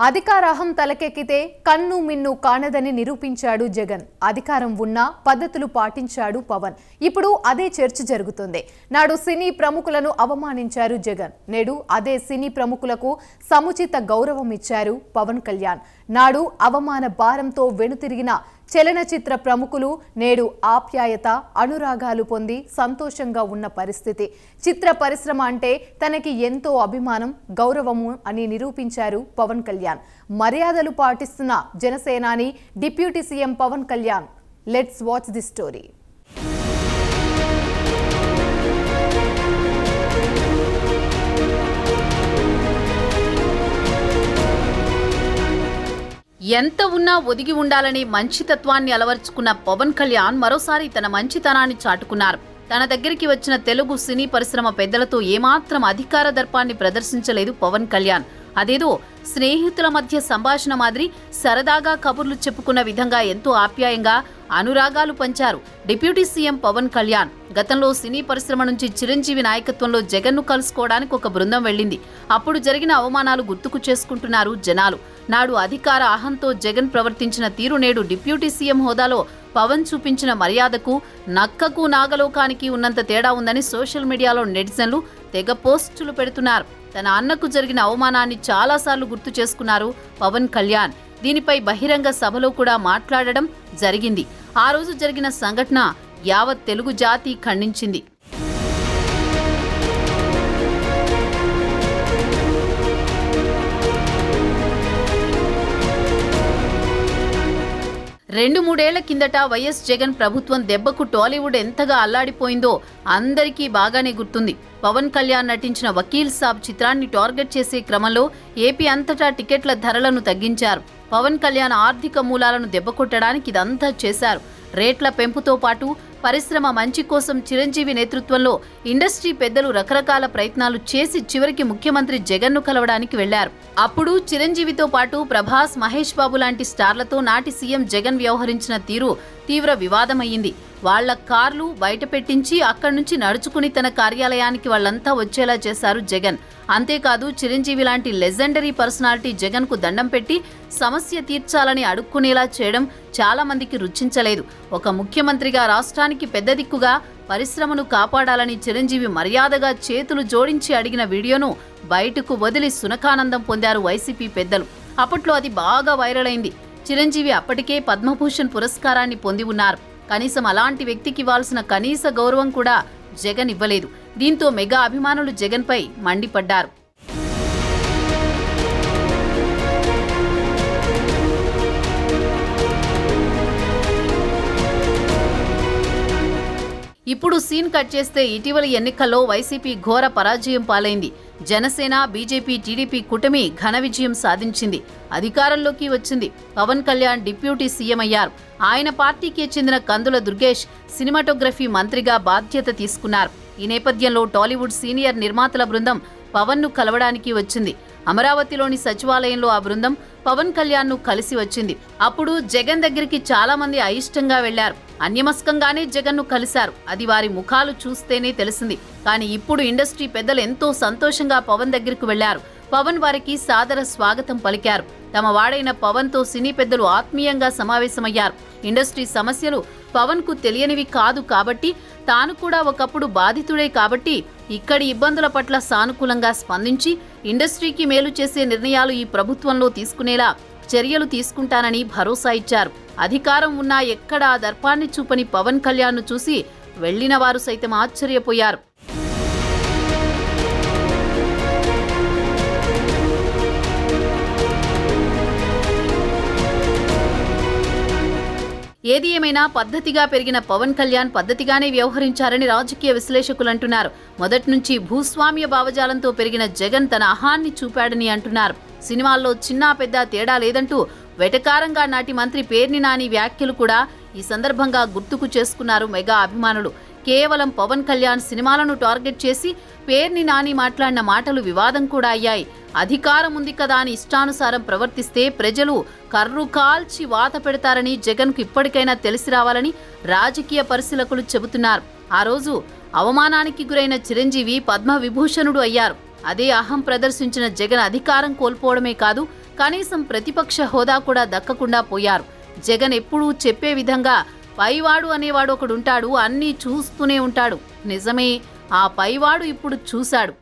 అధికారాహం తలకెక్కితే కన్ను మిన్ను కానదని నిరూపించాడు జగన్. అధికారం ఉన్నా పద్ధతులు పాటించాడు పవన్. ఇప్పుడు అదే చర్చ జరుగుతుంది. నాడు సినీ ప్రముఖులను అవమానించారు జగన్. నేడు అదే సినీ ప్రముఖులకు సముచిత గౌరవం ఇచ్చారు పవన్ కళ్యాణ్. నాడు అవమాన భారంతో వెనుతిరిగిన చలనచిత్ర ప్రముఖులు నేడు ఆప్యాయత అనురాగాలు పొంది సంతోషంగా ఉన్న పరిస్థితి. చిత్ర పరిశ్రమ అంటే తనకి ఎంతో అభిమానం గౌరవము అని నిరూపించారు పవన్ కళ్యాణ్. మర్యాదలు పాటిస్తున్న జనసేనాని deputy CM Pawan Kalyan. Let's watch the story. ఎంత ఉన్నా ఒదిగి ఉండాలని మంచితత్వాన్ని అలవర్చుకున్న పవన్ కళ్యాణ్ మరోసారి తన మంచితనాన్ని చాటుకున్నారు. తన దగ్గరికి వచ్చిన తెలుగు సినీ పరిశ్రమ పెద్దలతో ఏమాత్రం అధికార దర్పాన్ని ప్రదర్శించలేదు పవన్ కళ్యాణ్. అదేదో స్నేహితుల మధ్య సంభాషణ మాదిరి సరదాగా కబుర్లు చెప్పుకున్న విధంగా ఎంతో ఆప్యాయంగా అనురాగాలు పంచారు డిప్యూటీ సీఎం పవన్ కళ్యాణ్. గతంలో సినీ పరిశ్రమ నుంచి చిరంజీవి నాయకత్వంలో జగన్ను కలుసుకోవడానికి ఒక బృందం వెళ్ళింది. అప్పుడు జరిగిన అవమానాలు గుర్తుకు చేసుకుంటున్నారు జనాలు. నాడు అధికార అహంతో జగన్ ప్రవర్తించిన తీరు నేడు డిప్యూటీ సీఎం హోదాలో పవన్ చూపించిన మర్యాదకు నక్కకు నాగలోకానికి ఉన్నంత తేడా ఉందని సోషల్ మీడియాలో నెటిజన్లు తెగ పోస్టులు పెడుతున్నారు. తన అన్నకు జరిగిన అవమానాన్ని చాలాసార్లు గుర్తు చేసుకున్నారు పవన్ కళ్యాణ్. దీనిపై బహిరంగ సభలో కూడా మాట్లాడడం జరిగింది. ఆ రోజు జరిగిన సంఘటన యావత్ తెలుగు జాతి ఖండించింది. రెండు మూడేళ్ల కిందట వైఎస్ జగన్ ప్రభుత్వం దెబ్బకు టాలీవుడ్ ఎంతగా అల్లాడిపోయిందో అందరికీ బాగానే గుర్తుంది. పవన్ కళ్యాణ్ నటించిన వకీల్ సాబ్ చిత్రాన్ని టార్గెట్ చేసే క్రమంలో ఏపీ అంతటా టికెట్ల ధరలను తగ్గించారు. పవన్ కళ్యాణ్ ఆర్థిక మూలాలను దెబ్బకొట్టడానికి ఇదంతా చేశారు. రేట్ల పెంపుతో పాటు పరిశ్రమ మంచి కోసం చిరంజీవి నేతృత్వంలో ఇండస్ట్రీ పెద్దలు రకరకాల ప్రయత్నాలు చేసి చివరికి ముఖ్యమంత్రి జగన్ను కలవడానికి వెళ్లారు. అప్పుడు చిరంజీవితో పాటు ప్రభాస్, మహేష్ బాబు లాంటి స్టార్లతో నాటి సీఎం జగన్ వ్యవహరించిన తీరు తీవ్ర వివాదమయ్యింది. వాళ్ల కార్లు బయట పెట్టించి అక్కడి నుంచి నడుచుకుని తన కార్యాలయానికి వాళ్లంతా వచ్చేలా చేశారు జగన్. అంతేకాదు చిరంజీవి లాంటి లెజెండరీ పర్సనాలిటీ జగన్ కు దండం పెట్టి సమస్య తీర్చాలని అడుక్కునేలా చేయడం చాలా మందికి రుచించలేదు. ఒక ముఖ్యమంత్రిగా రాష్ట్రానికి పెద్ద దిక్కుగా పరిశ్రమను కాపాడాలని చిరంజీవి మర్యాదగా చేతులు జోడించి అడిగిన వీడియోను బయటకు వదిలి సునకానందం పొందారు వైసీపీ పెద్దలు. అప్పట్లో అది బాగా వైరల్ అయింది. చిరంజీవి అప్పటికే పద్మభూషణ్ పురస్కారాన్ని పొంది ఉన్నారు. కనీసం అలాంటి వ్యక్తికి ఇవ్వాల్సిన కనీస గౌరవం కూడా జగన్ ఇవ్వలేదు. దీంతో మెగా అభిమానులు జగన్పై మండిపడ్డారు. ఇప్పుడు సీన్ కట్ చేస్తే ఇటీవల ఎన్నికల్లో వైసీపీ ఘోర పరాజయం పాలైంది. జనసేన, బీజేపీ, టీడీపీ కూటమి ఘన విజయం సాధించింది. అధికారంలోకి వచ్చింది. పవన్ కళ్యాణ్ డిప్యూటీ సీఎం అయ్యారు. ఆయన పార్టీకి చెందిన కందుల దుర్గేష్ సినిమాటోగ్రఫీ మంత్రిగా బాధ్యత తీసుకున్నారు. ఈ నేపథ్యంలో టాలీవుడ్ సీనియర్ నిర్మాతల బృందం పవన్ ను కలవడానికి వచ్చింది. అమరావతిలోని సచివాలయంలో ఆ బృందం పవన్ కళ్యాణ్ ను కలిసి వచ్చింది. అప్పుడు జగన్ దగ్గరికి చాలా మంది అయిష్టంగా వెళ్లారు. అన్యమస్కంగానే జగన్ ను కలిశారు. అది వారి ముఖాలు చూస్తేనే తెలిసింది. కానీ ఇప్పుడు ఇండస్ట్రీ పెద్దలు ఎంతో సంతోషంగా పవన్ దగ్గరకు వెళ్లారు. పవన్ వారికి సాదర స్వాగతం పలికారు. తమ వాడైన పవన్ తో సినీ పెద్దలు ఆత్మీయంగా సమావేశమయ్యారు. ఇండస్ట్రీ సమస్యలు పవన్ కు తెలియనివి కాదు కాబట్టి, తాను కూడా ఒకప్పుడు బాధితుడే కాబట్టి ఇక్కడి ఇబ్బందుల పట్ల సానుకూలంగా స్పందించి ఇండస్ట్రీకి మేలు చేసే నిర్ణయాలు ఈ ప్రభుత్వంలో తీసుకునేలా చర్యలు తీసుకుంటానని భరోసా ఇచ్చారు. అధికారం ఉన్నా ఎక్కడా దర్పాన్ని చూపని పవన్ కళ్యాణ్ను చూసి వెళ్లిన వారు సైతం ఆశ్చర్యపోయారు. ఏది ఏమైనా పద్ధతిగా పెరిగిన పవన్ కళ్యాణ్ పద్ధతిగానే వ్యవహరించారని రాజకీయ విశ్లేషకులు అంటున్నారు. మొదటి నుంచి భూస్వామ్య భావజాలంతో పెరిగిన జగన్ తన అహాన్ని చూపాడని అంటున్నారు. సినిమాల్లో చిన్నా పెద్ద తేడా లేదంటూ వెటకారంగా నాటి మంత్రి పేర్ని నాని వ్యాఖ్యలు కూడా ఈ సందర్భంగా గుర్తుకు చేసుకున్నారు మెగా అభిమానులు. కేవలం పవన్ కళ్యాణ్ సినిమాలను టార్గెట్ చేసి పేర్ని నాని మాట్లాడిన మాటలు వివాదం కూడా అయ్యాయి. అధికారం ఉంది కదా అని ఇష్టానుసారం ప్రవర్తిస్తే ప్రజలు కర్రు కాల్చి వాత పెడతారని జగన్కు ఇప్పటికైనా తెలిసి రావాలని రాజకీయ పరిశీలకులు చెబుతున్నారు. ఆ రోజు అవమానానికి గురైన చిరంజీవి పద్మ విభూషణుడు అయ్యారు. అదే అహం ప్రదర్శించిన జగన్ అధికారం కోల్పోవడమే కాదు, కనీసం ప్రతిపక్ష హోదా కూడా దక్కకుండా పోయారు. జగన్ ఎప్పుడూ చెప్పే విధంగా పైవాడు అనేవాడు ఒకడుంటాడు, అన్నీ చూస్తూనే ఉంటాడు. నిజమే, ఆ పైవాడు ఇప్పుడు చూశాడు.